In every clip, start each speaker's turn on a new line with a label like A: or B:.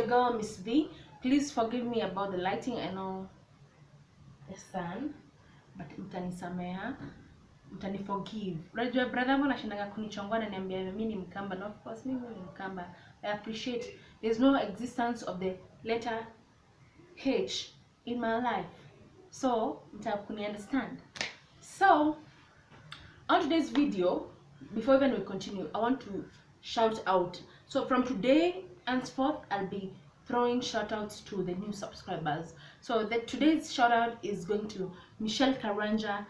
A: your girl Miss V. Please forgive me about the lighting. I know the sun, but mtanisameha, mtaniforgive. Unajua brother wangu anashindaga kunichongoa na niambia mimi ni Mkamba, na of course mimi ni Mkamba. I appreciate there's no existence of the letter H in my life, so mtakuni understand. So on today's video, before even we continue, I want to shout out. So from today henceforth, I'll be throwing shout outs to the new subscribers. So today's shout out is going to Michelle Karanja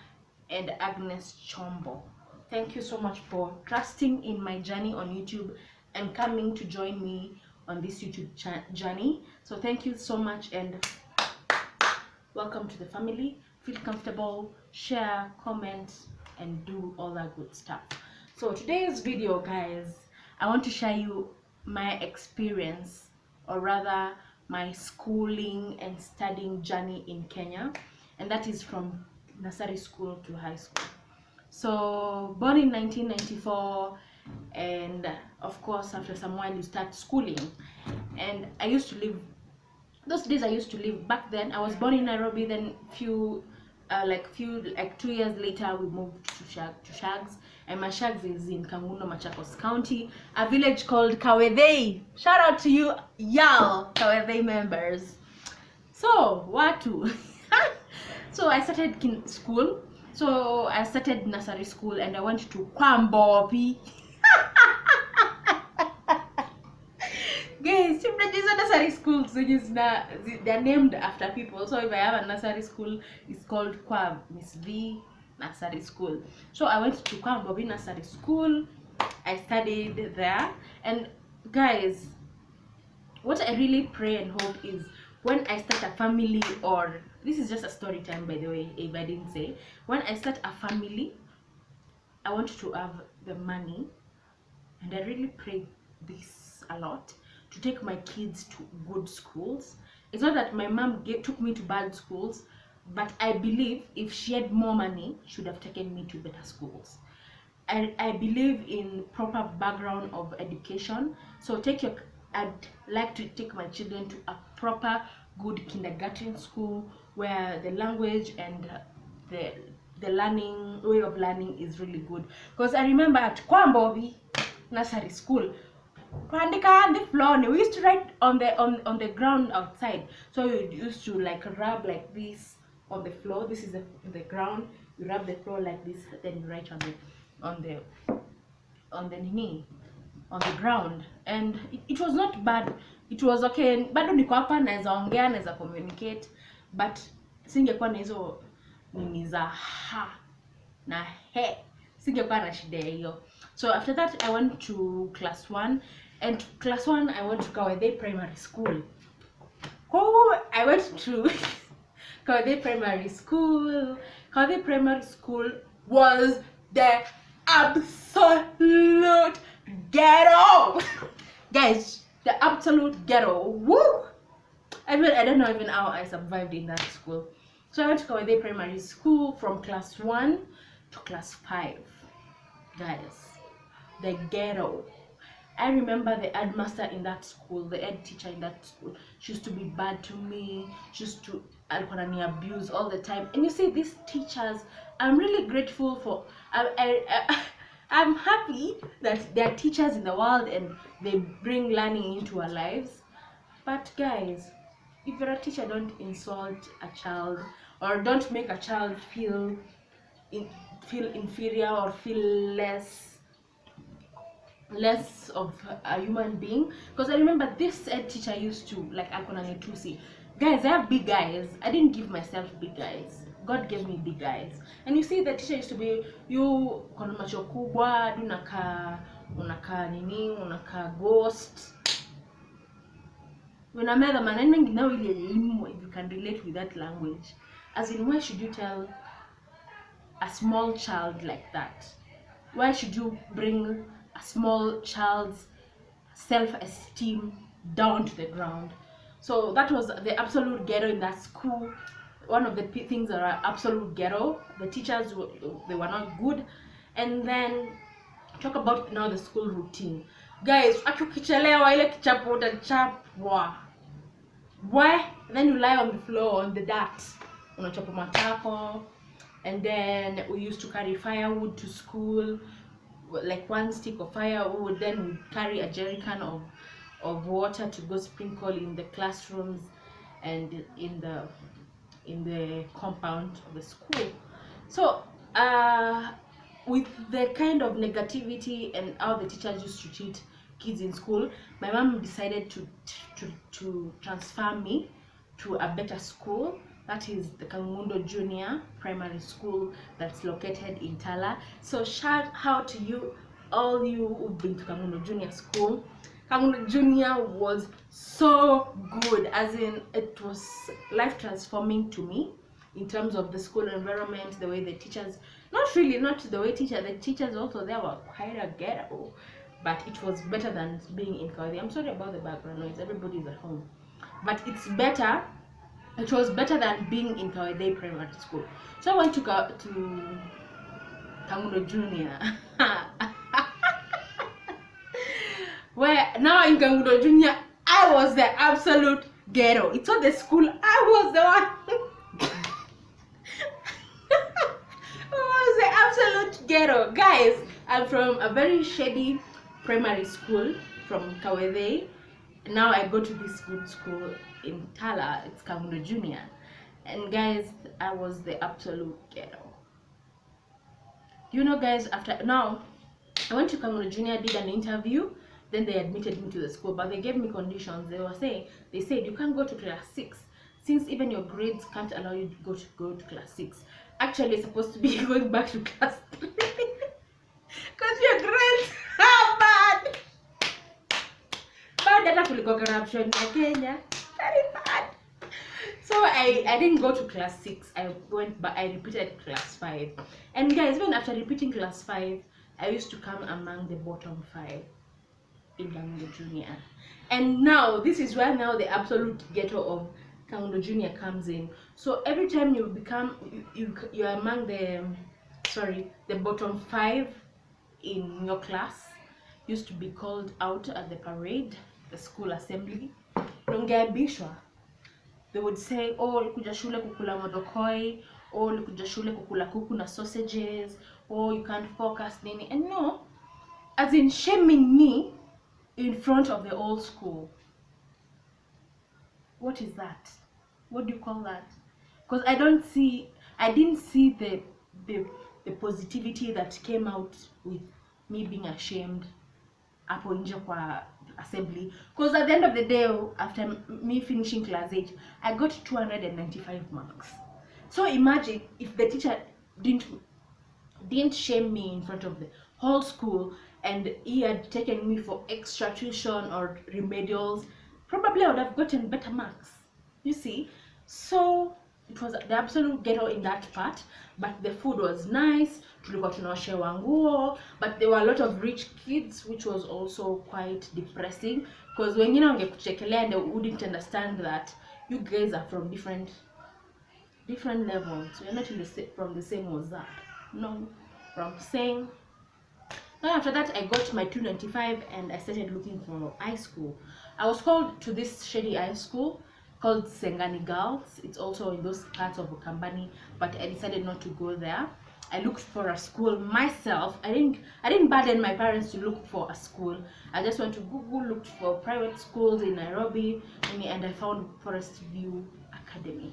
A: and Agnes Chombo. Thank you so much for trusting in my journey on YouTube and coming to join me on this YouTube journey. So thank you so much and welcome to the family. Feel comfortable, share, comment, and do all that good stuff. So today's video, guys, I want to share you my experience, or rather my schooling and studying journey in Kenya, and that is from nursery school to high school. So born in 1994, and of course after some while you start schooling. And I used to live, those days I used to live, back then I was born in Nairobi, then like 2 years later we moved to Shags, and my Shags is in Kangundo, Machakos County, a village called Kawedhei. Shout out to you y'all Kawedhei members. So watu so I started school. So I started nursery school and I went to Kwambopi. Guys, nursery schools, they're named after people. So if I have a nursery school, it's called Kwam Miss V Nursery School. So I went to Kwam Bobi Nursery School. I studied there. And guys, what I really pray and hope is when I start a family, or this is just a story time by the way, if I didn't say, when I start a family, I want to have the money, and I really pray this a lot, to take my kids to good schools. It's not that my mom took me to bad schools, but I believe if she had more money, she would have taken me to better schools. I believe in proper background of education. So I'd like to take my children to a proper good kindergarten school where the language and the learning way of learning is really good. Because I remember at Kwambobi Nursery School, on the floor, we used to write on the ground outside. So we used to like rub like this on the floor. This is the ground. You rub the floor like this, then you write on the ground. And it was not bad. It was okay. Bado niko hapa, naweza ongea, naweza communicate, but singekuwa na hizo nini za ha na he, singekuwa na shida hiyo. So after that I went to class 1, and class 1 I went to Kawedhei Primary School. Oh, I went to Kawedhei Primary School. Kawedhei Primary School was the absolute ghetto. Guys, the absolute ghetto. Woo! I don't know even how I survived in that school. So I went to Kawedhei Primary School from class 1 to class 5. Guys, the ghetto. I remember the headmaster in that school, the head teacher in that school. She used to be bad to me. She used to abuse all the time. And you see, these teachers, I'm really grateful for. I'm happy that there are teachers in the world and they bring learning into our lives. But guys, if you're a teacher, don't insult a child, or don't make a child feel inferior or feel less of a human being. Because I remember this head teacher used to like Alkonani Tusi. Guys, I have big eyes. I didn't give myself big eyes. God gave me big eyes. And you see, the teacher used to be, you kono macho kubwa, unaka nini, unaka ghost. When I'm the man, now if you can relate with that language. As in, why should you tell a small child like that? Why should you bring a small child's self-esteem down to the ground? So that was the absolute ghetto in that school. One of the things that are absolute ghetto. The teachers, they were not good. And then talk about now the school routine. Guys, akikichelewa ile kichapo utachapwa. Why? Then you lie on the floor on the dirt, unachapa matako. And then we used to carry firewood to school, like 1 stick of firewood. Then we carry a jerrycan of water to go sprinkle in the classrooms and in the compound of the school. So with the kind of negativity and how the teachers used to treat kids in school, my mom decided to transfer me to a better school. That is the Kangundo Junior Primary School that's located in Tala. So shout out to you, all you who've been to Kangundo Junior School. Kangundo Junior was so good, as in it was life transforming to me in terms of the school environment, the way the teachers, not the way the teachers also there were quite a ghetto, but it was better than being in Kawaii. I'm sorry about the background noise, everybody's at home, but it's better. It was better than being in Kawaii Primary School. So I went to Kangundo Junior. Where now in Kangundo Junior, I was the absolute ghetto. It's not the school, I was the one. I was the absolute ghetto. Guys, I'm from a very shady primary school from Kawaii. Now I go to this good school in Tala. It's Kangundo Junior. And guys, I was the absolute ghetto. You know, guys, after now I went to Kangundo Junior, did an interview, then they admitted me to the school, but they gave me conditions. They said you can't go to class 6 since even your grades can't allow you to go to class 6. Actually, it's supposed to be going back to class 3 because your grades are bad. Bad data kuliko corruption in Kenya, very bad. So I didn't go to class 6. I repeated class 5. And guys, even after repeating class 5, I used to come among the bottom 5 in Kangundo Junior. And now this is where now the absolute ghetto of Kangundo Junior comes in. So every time you become you're among the bottom 5 in your class, used to be called out at the parade, the school assembly. Ungeaibishwa. They would say, oh, ulikuja shule kukula modokoi, oh, ulikuja shule kukula kuku na sausages, oh, you can't focus nini. And no, as in shaming me in front of the old school. What is that? What do you call that? Because I didn't see the positivity that came out with me being ashamed hapo nje kwa assembly. Because at the end of the day, after me finishing class 8, I got 295 marks. So imagine if the teacher didn't shame me in front of the whole school and he had taken me for extra tuition or remedials, probably I would have gotten better marks. You see? So it was the absolute ghetto in that part, but the food was nice. Tulikuwa tunaoshewa nguo, but there were a lot of rich kids, which was also quite depressing, because wengine wangekuchekelea and they wouldn't understand that you guys are from different levels. You're not from the same Mozart. No, from same. Then after that, I got my 295 and I started looking for high school. I was called to this shady high school called Sengani Girls. It's also in those parts of Ukambani, but I decided not to go there. I looked for a school myself. I didn't burden my parents to look for a school. I just went to Google, looked for private schools in Nairobi, and I found Forest View Academy.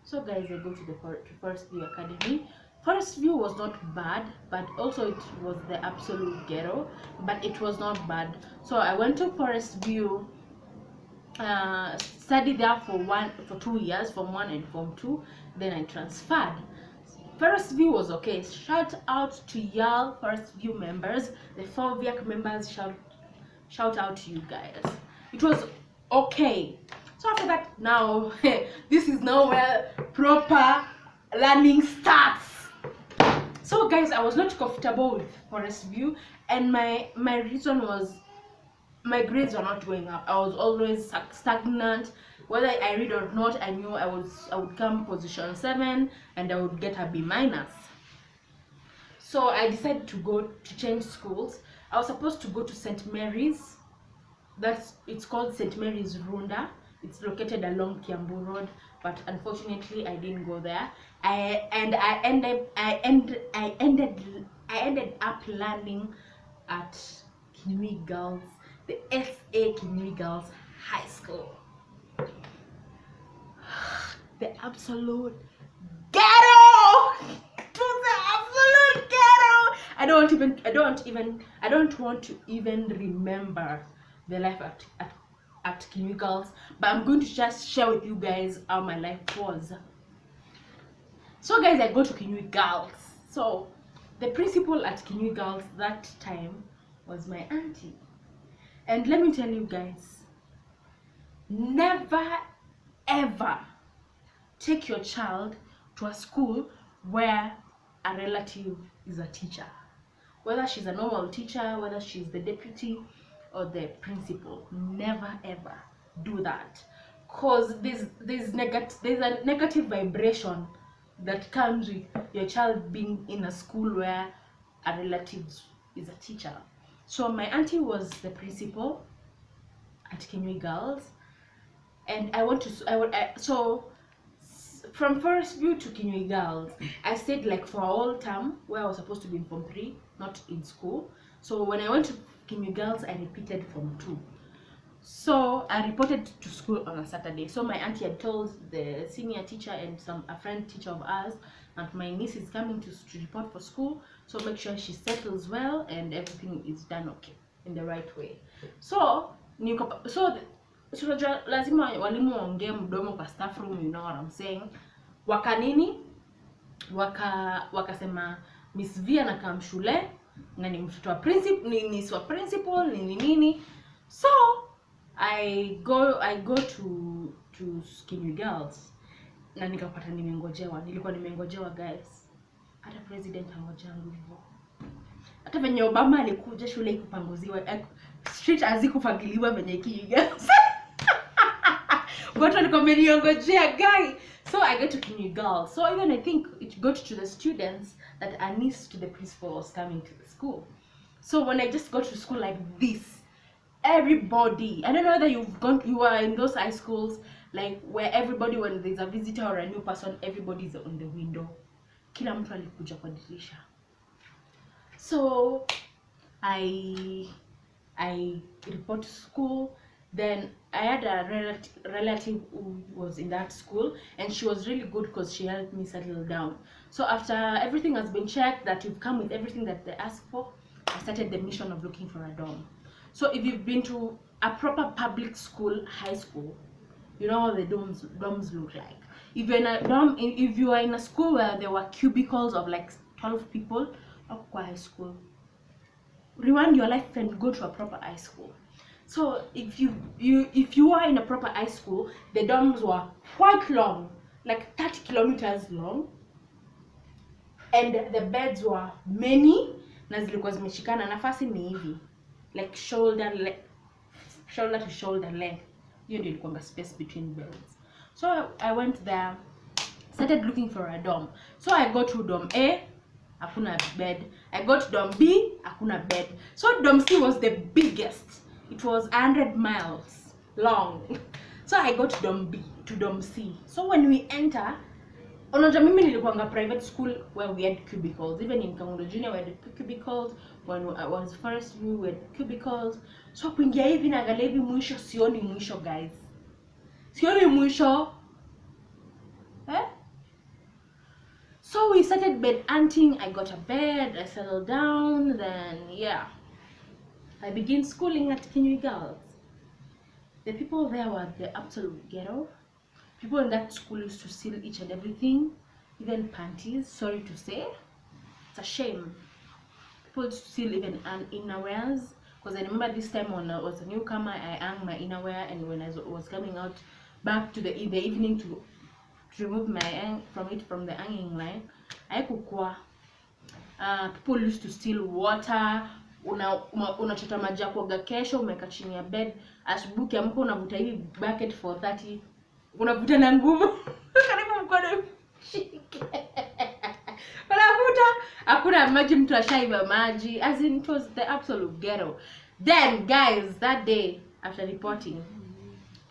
A: So guys, I go to the Forest View Academy. Forest View was not bad, but also it was the absolute ghetto, but it was not bad. So I went to Forest View, studied there for 2 years, Form 1 and Form 2. Then I transferred. Forest View was okay. Shout out to y'all Forest View members, the 4 VIAC members. Shout out to you guys. It was okay. So after that, now this is now where proper learning starts. So guys, I was not comfortable with Forest View, and my reason was my grades were not going up. I was always stagnant. Whether I read or not, I knew I would come position 7 and I would get a B-. So I decided to change schools. I was supposed to go to St. Mary's. It's called St. Mary's Runda. It's located along Kiambu Road, but unfortunately I didn't go there. I ended up learning at Kinui Girls, the SA Kinui Girls High School. The absolute ghetto. The absolute ghetto. I don't want to even remember the life at Kinui Girls, but I'm going to just share with you guys how my life was. So guys, I go to Kinui Girls. So the principal at Kinui Girls that time was my auntie. And let me tell you guys, never ever take your child to a school where a relative is a teacher. Whether she's a normal teacher, whether she's the deputy or the principal, never ever do that. Cause there's a negative vibration that comes with your child being in a school where a relative is a teacher. So my auntie was the principal at Kinui Girls, and so from Forest View to Kinui Girls, I stayed like for a whole term where I was supposed to be in Form 3, not in school. So when I went to Kinui Girls, I repeated Form 2. So I reported to school on a Saturday. So my auntie had told the senior teacher and a friend teacher of ours that my niece is coming to report for school. So make sure she settles well and everything is done okay in the right way. So lazima walimu waongee mdomo kwa staff room, you know what I'm saying. Wakasema Miss V anakaa shule na ni mtoto wa principal, ni principal nini. So I go to Kinui Girls na nikapata nilikuwa nimengojewa guys. Hata president angojangu hivyo. Hata venye Obama alikuja shule ikupanguziwa, street hazikufagiliwa venye Kinui Girls. Watu walikuwa wameniongojea guy. So I get to Kinui Girls. So even I think it got to the students that a niece to the principal was coming to the school. So when I just got to school like this, everybody, I don't know whether you are in those high schools like where everybody, when there's a visitor or a new person, everybody's on the window. Kila mtu alikuja kwa dirisha. So I report to school. Then I had a relative who was in that school, and she was really good because she helped me settle down. So after everything has been checked, that you've come with everything that they asked for, I started the mission of looking for a dorm. So if you've been to a proper public school, high school, you know how the dorms look like. If you're in a dorm, if you are in a school where there were cubicles of like 12 people, not quite high school. Rewind your life and go to a proper high school. So if you are in a proper high school, the dorms were quite long, like 30 kilometers long, and the beds were many, na zilikuwa zimeshikana, nafasi ni hivi, like shoulder to shoulder length. You ndio ilikuwa space between beds. So I went there, started looking for a dorm. So I got to dorm A, hakuna bed. I got dorm B, hakuna bed. So dorm C was the biggest. It was 100 miles long. So I got to dorm B to dorm C. So when we enter, unajua mimi nilikuwa private school where we had cubicles. Even in Kangundo Junior we had cubicles. When I was First View we had cubicles. So kuingia hivi na angalia hivi mwisho, sioni mwisho guys. Sioni mwisho. So we started bed hunting. I got a bed, I settled down, then yeah, I began schooling at Kinui Girls. The people there were the absolute ghetto. People in that school used to steal each and everything, even panties, sorry to say. It's a shame. People used to steal even innerwears. Because I remember this time when I was a newcomer, I hung my innerwear, and when I was coming out back to in the evening to remove my from the hanging line, haikukua. People used to steal water. Unachota maji ya kuoga kesho, umeka chini ya bed, asubuhi kiamka unavuta hivi bucket for 30, unavuta na nguvu karibu mkono shike. Unavuta hakuna maji, mtu ashaiba maji, as in it was the absolute ghetto. Then guys, that day after reporting,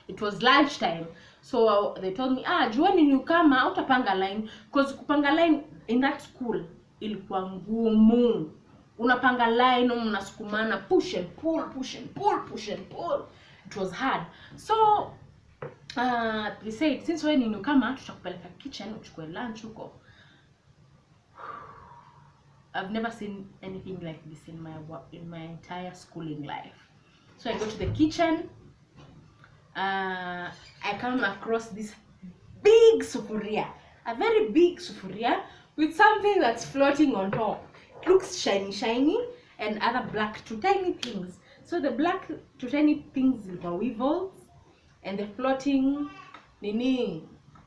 A: It was lunchtime. So they told me, juani newcomer, utapanga line. Because kupanga line in that school, ilikuwa ngumu. Unapanga line, unasukumana, push and pull, push and pull, push and pull. It was hard. So, they said, since wewe ni newcomer, tutakupeleka kitchen, uchukue lunch huko. I've never seen anything like this in my entire schooling life. So I go to the kitchen. I come across this big sufuria, a very big sufuria with something that's floating on top. It looks shiny, and other black two tiny things. So the black two tiny things were weevils, and the floating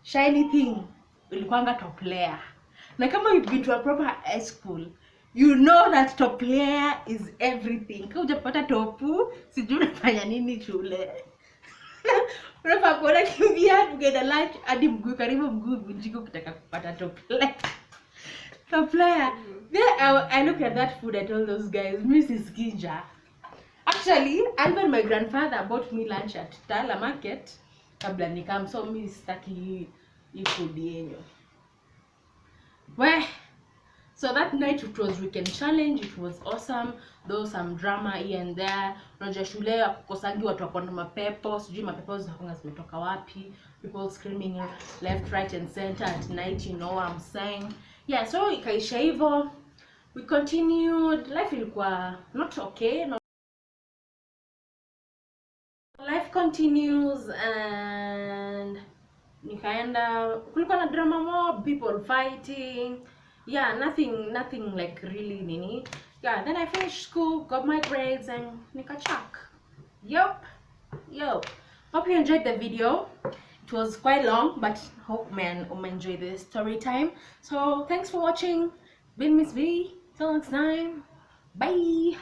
A: shiny thing ilikuwanga top layer. Na kama you've been to a proper high school, you know that top layer is everything. Kama hujapata topu, sijui unafanya nini shule. Unafaa kuona kimbia tukaenda lunch hadi mguu karibu mguu vunjiko kutaka kupata top layer. Top layer. Then I looked at that food, I told those guys, Mrs. Ginja. Actually, even my grandfather bought me lunch at Tala Market kabla nikam, so mimi sitaki hii food yenyu. So that night it was weekend challenge. It was awesome. There was some drama here and there. Unajua shule ya kukosangi watu wako na mapepo, sijui mapepo zinakonga zimetoka wapi. People screaming left, right and center at night, you know what I'm saying. Yeah, so ikaisha hivyo. We continued. Life ilikuwa not okay. Life continues, and nikaenda kulikuwa na drama mob, people fighting. Yeah, nothing like really nini. Yeah, then I finished school, got my grades, and nikachak. Yup. Hope you enjoyed the video. It was quite long, but hope man enjoy the story time. So thanks for watching. Been Miss B. Till next time. Bye.